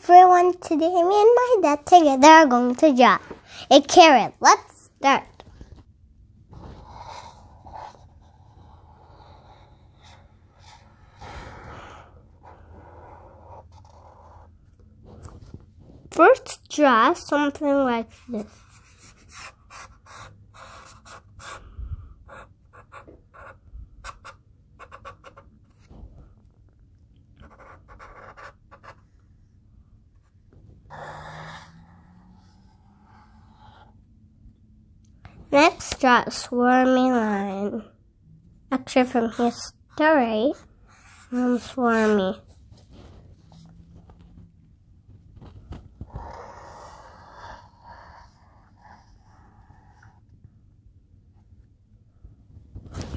everyone, today me and my dad together are going to draw a carrot. Let's start. First, draw something like this. Next, draw a swarmy line. Actually, from here, straight and swarmy.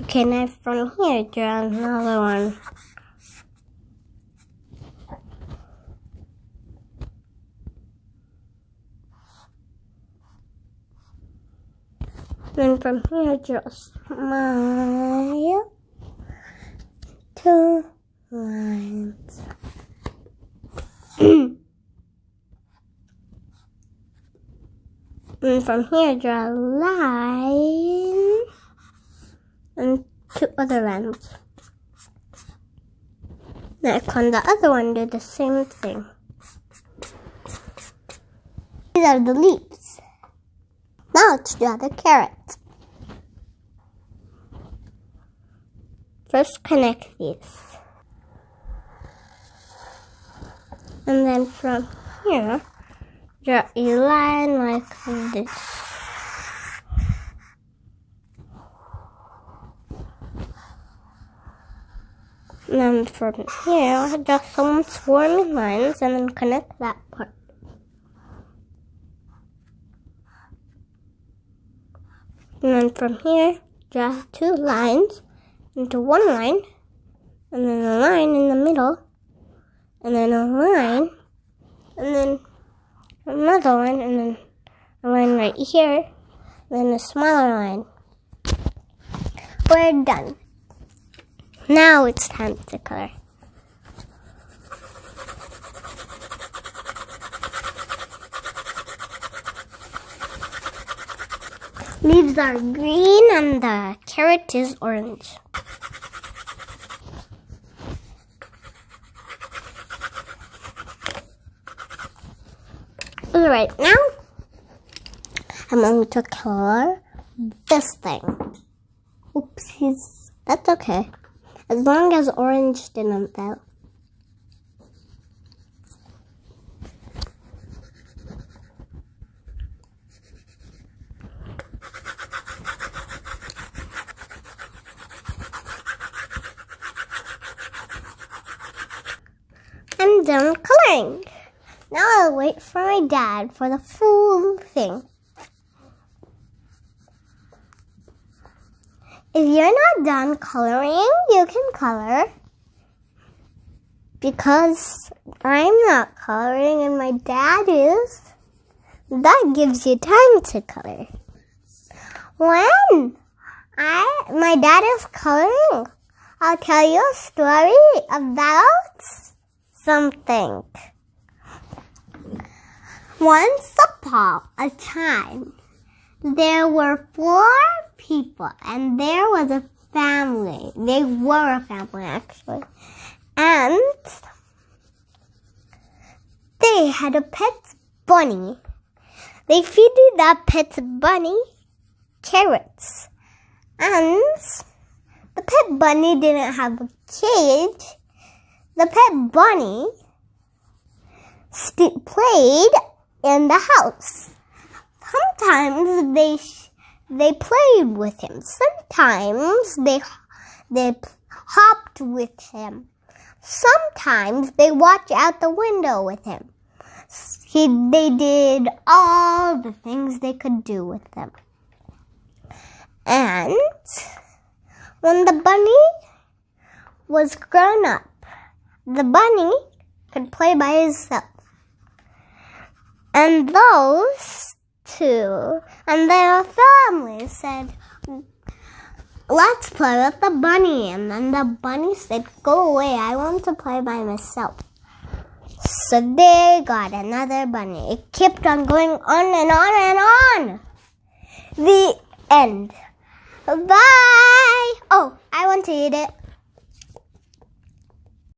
Okay, now from here, draw another one. Then from here, draw a smile, 2 lines. And from here, draw a line and 2 other lines. Next on the other one, do the same thing. These are the leaves. Now let's draw the carrot. First connect these. And then from here, draw a line like this. And then from here, draw some swarming lines and then connect that part. And then from here, draw 2 lines into 1 line, and then a line in the middle, and then a line, and then another line, and then a line right here, then a smaller line. We're done. Now it's time to color. Leaves are green and the carrot is orange. Alright, now I'm going to color this thing. Oopsies. That's okay. As long as orange didn't fail. I'm done coloring. Now I'll wait for my dad for the full thing. If you're not done coloring, you can color. Because I'm not coloring and my dad is. That gives you time to color. When my dad is coloring, I'll tell you a story about something. Once upon a time, there were 4 people, and there was a family. They were a family, actually. And they had a pet bunny. They fed that pet bunny carrots. And the pet bunny didn't have a cage. The pet bunny played in the house. Sometimes they played with him. Sometimes they hopped with him. Sometimes they watched out the window with him. They did all the things they could do with them. And when the bunny was grown up, the bunny could play by himself. And those 2 and their family said, let's play with the bunny. And then the bunny said, go away, I want to play by myself. So they got another bunny. It kept on going on and on and on. The end. Bye. Oh, I want to eat it.